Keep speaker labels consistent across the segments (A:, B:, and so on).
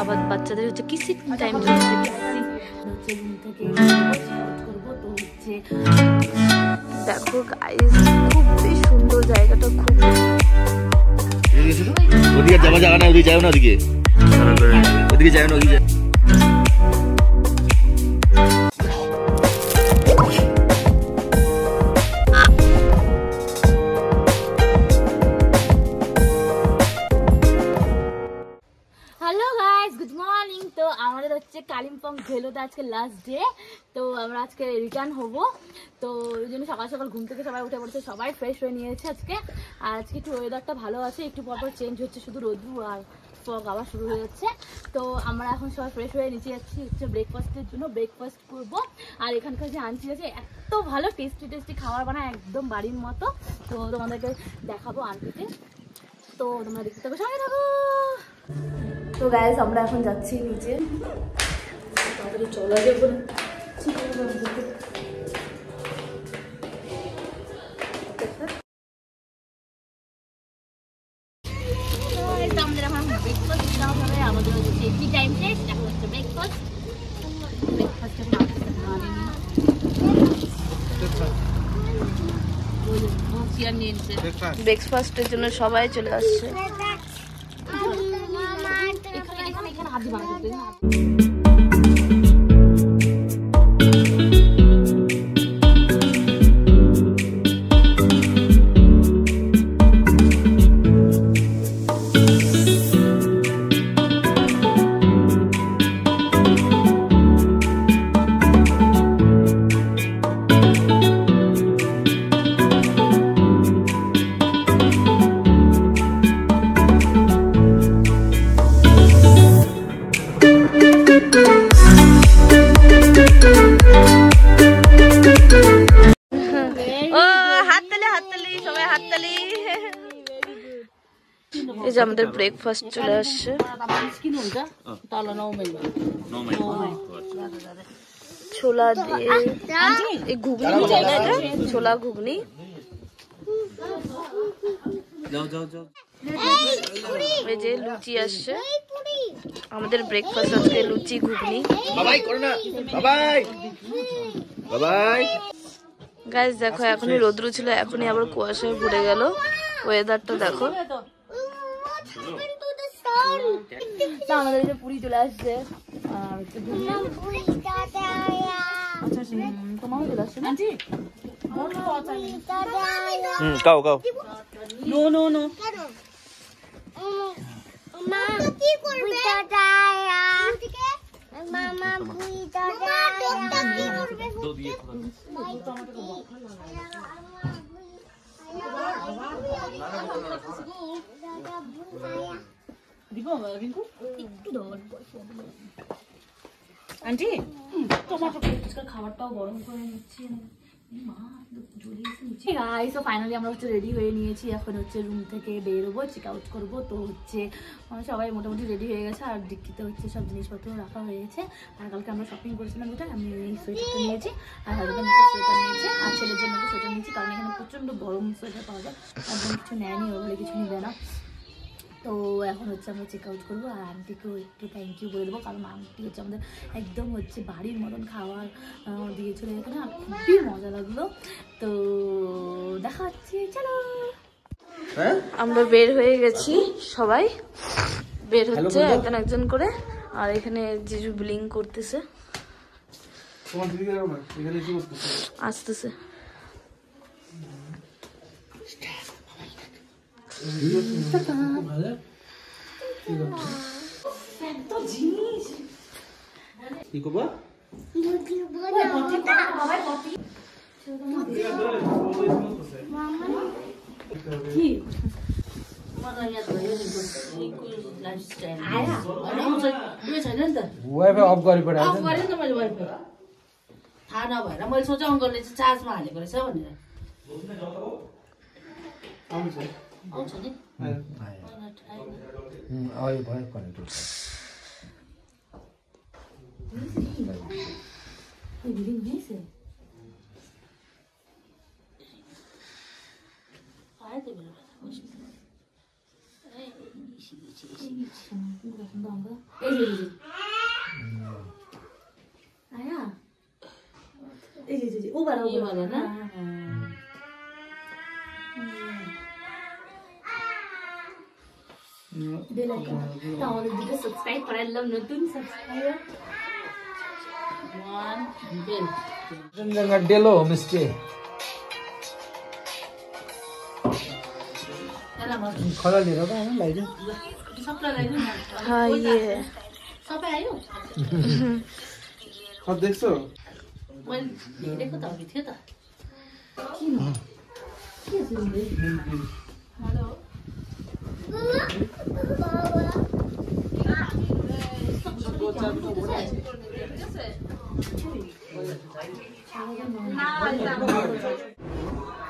A: আবার বাচ্চাদের হচ্ছে কিসি টাইম দেখো গাইস, খুবই সুন্দর জায়গাটা, খুব
B: ওদিকে যাওয়া যাবে না, ওদিকে যাও না, ওদিকে যাও না, ওদিকে
A: তো আমাদের হচ্ছে কালিম্পং ভেলোতে আজকে লাস্ট ডে। তো আমরা আজকে রিটার্ন হব। তো ওই জন্য সকাল সকাল ঘুম থেকে সবাই উঠে পড়ছে, সবাই ফ্রেশ হয়ে নিয়েছে আজকে। আর আজকে একটু ওয়েদারটা ভালো আছে, একটু পরপর চেঞ্জ হচ্ছে, শুধু রোদ্রু আর ফগ আবার শুরু হয়ে যাচ্ছে। তো আমরা এখন সবাই ফ্রেশ হয়ে নিচে যাচ্ছি হচ্ছে ব্রেকফাস্টের জন্য, ব্রেকফাস্ট করবো। আর এখানকার যে আন্টি আছে এত ভালো টেস্টি খাবার বানায়, একদম বাড়ির মতো। তো তোমাদেরকে দেখাবো আন্টিকে, তো তোমরা দেখতে থাকো, সঙ্গে থাকো। তো গাইস আমরা এখন যাচ্ছি নিচে, তাড়াতাড়ি চলে যাবো। আমাদের এখন ব্রেকফাস্ট খাওয়া হবে, আমাদের হচ্ছে টি টাইম শেষ, এখন হচ্ছে ব্রেকফাস্ট। ব্রেকফাস্টের জন্য সবাই চলে আসছে। এখানে হাত বানাতে এই যে আমাদের ব্রেকফাস্ট চলে আসছে। ছোলা দিয়ে এই ঘুগনি, ছোলা ঘুগনি। এই যে লুচি আসছে, আমাদের ব্রেকফাস্ট আজকে লুচি ঘুগনি। গাইস দেখো, এখনই রোদ্রু ছিল, এখনই আবার কুয়াশায় ভরে গেল। ওয়েদারটা দেখো। আমাদের যে পুরি চলে আসছে, আর তোমার চলে আসছে না?
B: কাও কাও।
A: নো নো নো, কি করবে মামা? বুইটা কি করবে? দো দিয়ে দিব রিঙ্কু একটু দাও আন্টি। টমেটো খাবারটাও গরম করে নিচ্ছি। ফাইনালি আমরা হচ্ছে রেডি হয়ে নিয়েছি, এখন হচ্ছে রুম থেকে বেরোবো, চেক আউট করবো। তো হচ্ছে সবাই মোটামুটি রেডি হয়ে গেছে, আর ডিক্কিতে হচ্ছে সব জিনিসপত্র রাখা হয়ে গেছে। আর কালকে আমরা শপিং করেছিলাম, যেটা আমি এই সোয়েটারটা নিয়েছি, আর হাজব্যান্ড একটা সোয়েটার নিয়েছে, আর ছেলের জন্য একটা সোয়েটার নিয়েছি, কারণ এখানে প্রচণ্ড গরম সোয়েটার পাওয়া যায়। একদম কিছু নেয়নি, ওগুলো কিছু নিবে না। তো এখন হচ্ছে আমরা চেক আউট করবো, আর আন্টিকেও একটু থ্যাংক ইউ বলে দেবো, কারণ আন্টি হচ্ছে আমাদের একদম হচ্ছে বাড়ির মতন খাবার দিয়েছিল এখানে, আর খুবই মজা লাগলো। তো দেখা হচ্ছে, চলো। আমরা বের হয়ে গেছি, সবাই বের হচ্ছে একজন একজন করে। আর এখানে জিজু বিলিং করতেছে, আসতেছে।
B: কি করবো?
C: वाइफाई अफ गरिपठाएको
D: अफ गरेँ नि त मैले वाइफाई, थाहा नभएर मैले सोचेँ अङ्कलले चाहिँ चार्जमा हालेको रहेछ भनेर। आउँछ नि
C: भयो भयो कनेक्ट
A: आया ए ऊपर
D: ये वाला ना
A: बेल आइकन তাহলে দিকে সাবস্ক্রাইব করে দিলাম নতুন সাবস্ক্রাইবার
D: 1 बेल
C: जंगा डेलो होमस्टे
D: चला मत
C: खड़ा लिएर त हैन लाइदिनु
D: सबलाई ल्याइदिनु न
A: खाइए
D: सबै आयो
C: अब देख्छौ
D: मैले हेरेको त अघि थियो त
A: के सुन्दै हेलो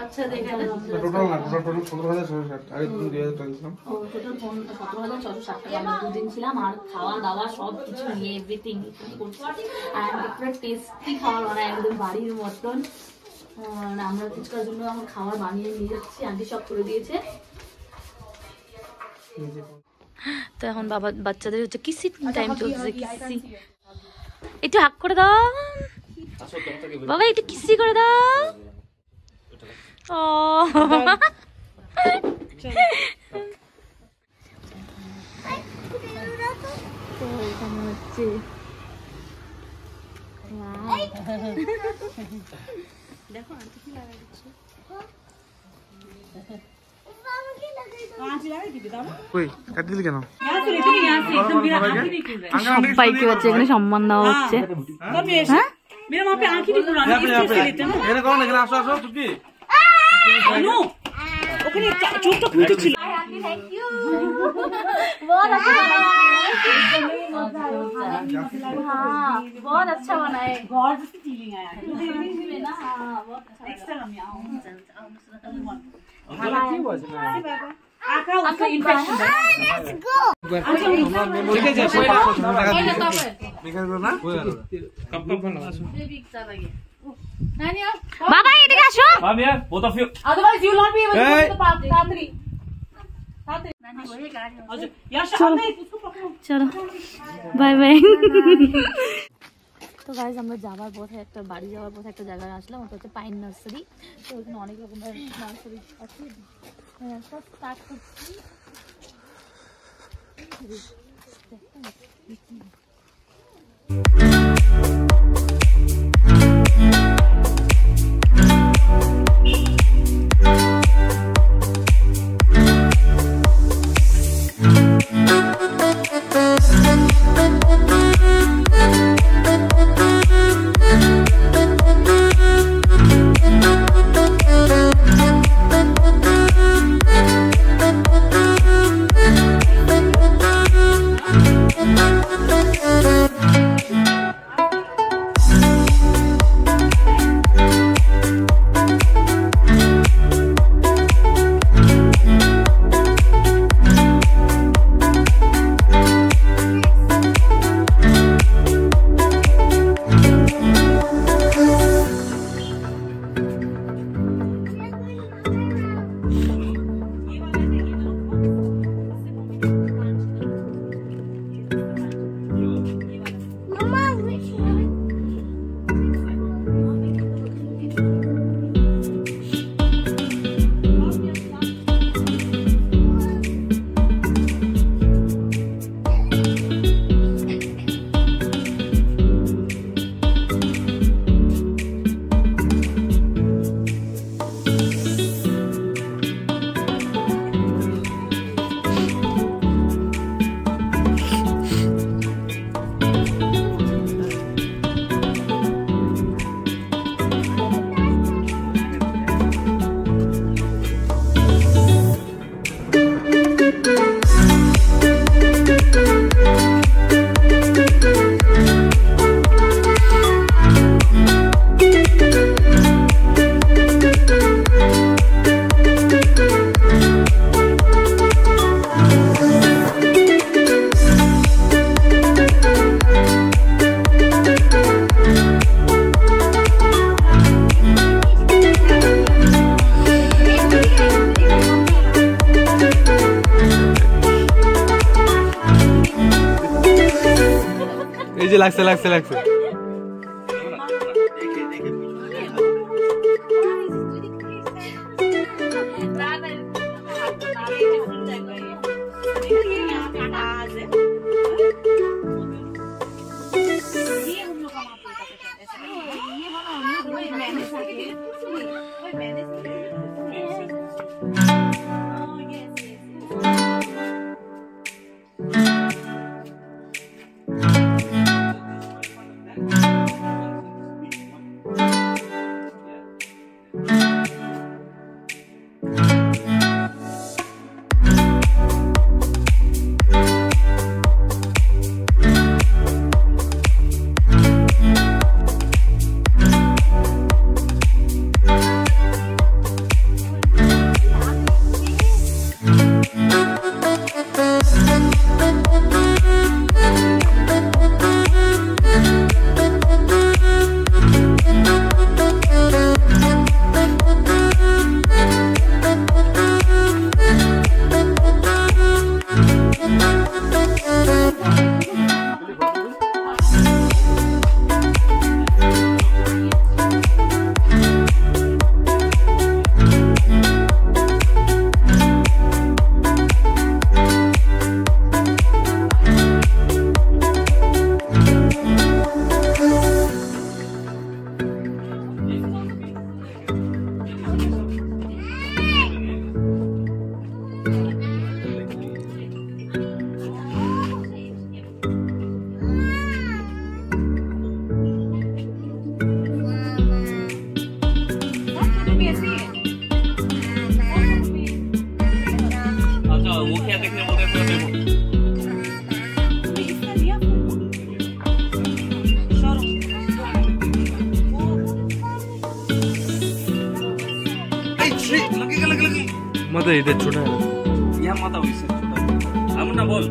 D: अच्छा देखा ना
C: टोटल 17660 আগে তুমি 2000 টাকা দিলাম
A: টোটাল 17660 টাকা আমরা দুদিন ছিলাম আর খাওয়া দাওয়া সব কিছু নিয়ে এভরিথিং করছি আর পুরো টেস্টি খাবার বানায় একদম বাড়ির মতন আমরা কিছুটার জন্য আমার খাবার বানিয়ে নিয়ে যাচ্ছি আন্টি সব করে দিয়েছে তো এখন বাচ্চাদের হচ্ছে কিসি টাইম চলছে কিসি একটু হাক করে দাও বাবা একটু কিসি করে দাও ও তো এখানে হচ্ছে দেখো আন্টি কি লাগাই দিচ্ছে
C: কই কাটি দিলি কেন
A: সবাইকে হচ্ছে এখানে সম্মান দেওয়া হচ্ছে হ্যাঁ
E: मेरा वहाँ पे आँख ही नहीं खुला
C: এখানে কোন এখানে আসো আসো চুপি
E: ওখানে ছোট্ট খুঁজে ছিল
A: बहुत अच्छा बना हाँ बहुत अच्छा बना है
E: घर जस्तो फिलिङ आयो
A: ना हाँ बहुत अच्छा
E: नेक्स्ट टाइम हामी आउँ
A: आँखा उसको इन्फेक्शन
C: ठिकै छ 500 टाका निकाल्नु न कप
A: बाबा এদিকে আসো
B: Come here, both of you.
E: Otherwise you not be able to
C: Hey.
E: Go to the रात्रि हजुर यहाँ सामने उसको पकड़ो
A: চলো বাই বাই তো গাইজ আমরা যাওয়ার পথে একটা বাড়ি যাওয়ার পথে একটা জায়গায় আসলাম ওটা হচ্ছে পাইন নার্সারি তো ওখানে অনেক রকমের নার্সারি আছে সব স্টার্ট করছি
C: এই যে লাগছে লাগছে লাগছে मत इधर छोटा है
B: यहाँ मत आओ इससे छोटा हम ना बोल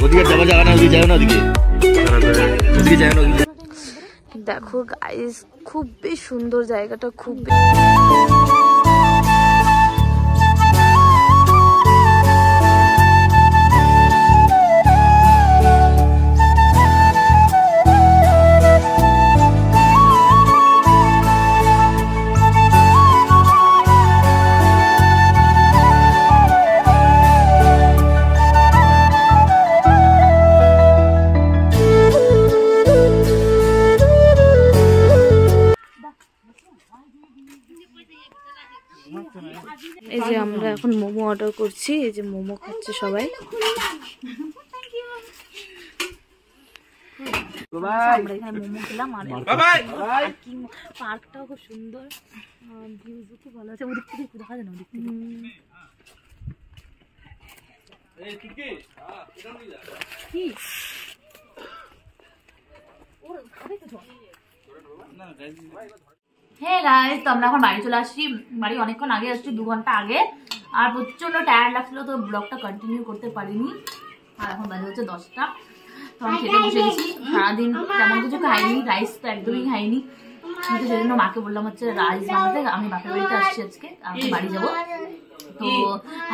B: ওদিকে যাওয়া যাবে না ওদিকে যাও না ওদিকে যাও না
A: দেখো গাইস খুবই সুন্দর জায়গাটা খুব এই যে আমরা এখন মোমো অর্ডার করছি এই যে মোমো খাচ্ছে সবাই আমরা এখানে মোমো খেলাম আর পার্কটাও খুব সুন্দর ভিউজও খুব ভালো আছে ওদিক থেকে দেখা যায় না ওদিক থেকে হ্যাঁ গাইস তো আমরা এখন বাড়ি চলে আসছি বাড়ি অনেকক্ষণ আগে আসছি 2 ঘন্টা আগে আর প্রচন্ড টায়ার্ড লাগছিল তো ব্লগটা কন্টিনিউ করতে পারিনি আর এখন বাজে হচ্ছে 10টা তো আমি খেতে বসে গেছি সারাদিন তেমন কিছু খাইনি রাইস তো একদমই খাইনি কিন্তু সেজন্য মাকে বললাম হচ্ছে রাইস বানাতে আমি বাপের বাড়িতে আসছি আজকে আমি বাড়ি যাবো তো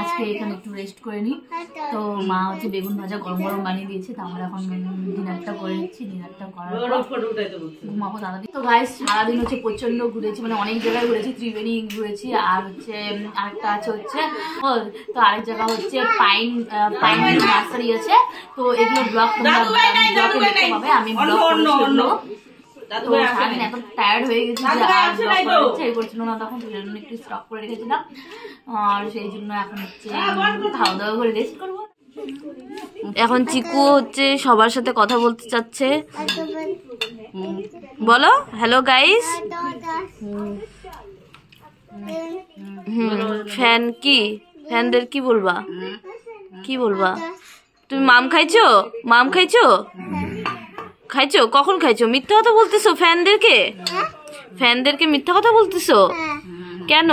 A: আজকে এখানে একটু রেস্ট করে নিই তো মা হচ্ছে বেগুন ভাজা গরম গরম বানিয়ে দিয়েছে তো আমরা এখন ডিনারটা করে নিচ্ছি ডিনারটা করার পর ঘুমাবো তাড়াতাড়ি তো গাইস সারাদিন হচ্ছে প্রচন্ড ঘুরেছি মানে অনেক জায়গায় ঘুরেছি ত্রিবেণী ঘুরেছি আর হচ্ছে আরেকটা আছে হচ্ছে তো আরেক জায়গা হচ্ছে পাইন নার্সারি আছে তো এগুলো ব্লগ তোমরা ব্লগে দেখতে পাবে আমি ব্লগ করবো তো সারাদিন এত টায়ার্ড হয়ে গেছি যে আর ব্লগ করার ইচ্ছা করছিল না তখন সেই জন্য একটু স্টপ করে রেখেছিলাম আর সেই জন্য এখন হচ্ছে খাওয়া দাওয়া করে রেস্ট করবো এখন চিকু হচ্ছে সবার সাথে কথা বলতে চাচ্ছে বলো হ্যালো গাইস ফ্যান কি ফ্যানদের কি বলবা তুমি মাম খাইছো খাইছো কখন খাইছো মিথ্যা কথা বলতেছো ফ্যানদেরকে মিথ্যা কথা বলতেছো কেন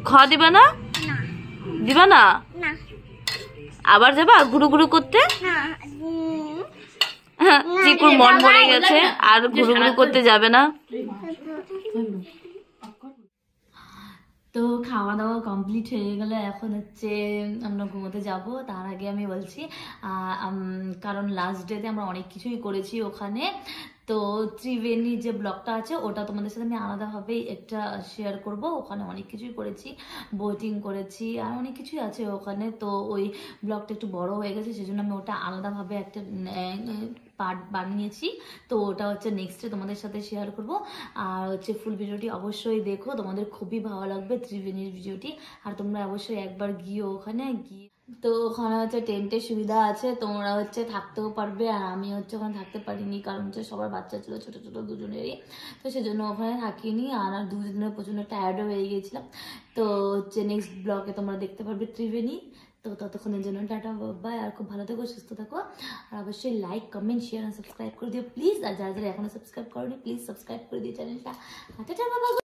A: খাওয়া দিবা না আবার যাবা ঘুরু ঘুরু করতে? চিকুর মন ভরে গেছে, আর ঘুরু ঘুরু করতে যাবে না। তো খাওয়া দাওয়া কমপ্লিট হয়ে গেলে এখন হচ্ছে আমরা ঘুমোতে যাব। তার আগে আমি বলছি কারণ লাস্ট ডেতে আমরা অনেক কিছুই করেছি ওখানে, তো ত্রিবেণীর যে ব্লগটা আছে ওটা তোমাদের সাথে আমি আলাদাভাবেই একটা শেয়ার করব। ওখানে অনেক কিছুই করেছি, বোটিং করেছি আর অনেক কিছুই আছে ওখানে। তো ওই ব্লগটা একটু বড় হয়ে গেছে, সেজন্য আমি ওটা আলাদাভাবে একটা পার্ট বানিয়েছি। তো ওটা হচ্ছে নেক্সটে তোমাদের সাথে শেয়ার করব। আর হচ্ছে ফুল ভিডিওটি অবশ্যই দেখো, তোমাদের খুবই ভালো লাগবে ত্রিবেণীর ভিডিওটি। আর তোমরা অবশ্যই একবার গিয়ে ওখানে গিয়ে, তো ওখানে হচ্ছে টেন্টের সুবিধা আছে, তোমরা হচ্ছে থাকতেও পারবে। আর আমি হচ্ছে ওখানে থাকতে পারিনি, কারণ হচ্ছে সবার বাচ্চা ছিল ছোট ছোট দুজনেরই, তো সেজন্য ওখানে থাকিনি। আর দুজনের প্রচন্ড টায়ার্ডও হয়ে গিয়েছিলাম। তো হচ্ছে নেক্সট ব্লগে তোমরা দেখতে পারবে ত্রিবেণী। তো ততক্ষণের জন্য টাটা বাই, আর খুব ভালো থেকো, সুস্থ থাকো। আর অবশ্যই লাইক কমেন্ট শেয়ার আর সাবস্ক্রাইব করে দিও প্লিজ। আর যারা যারা এখনো সাবস্ক্রাইব করোনি প্লিজ সাবস্ক্রাইব করে দিও চ্যানেলটা। টাটা বাবা।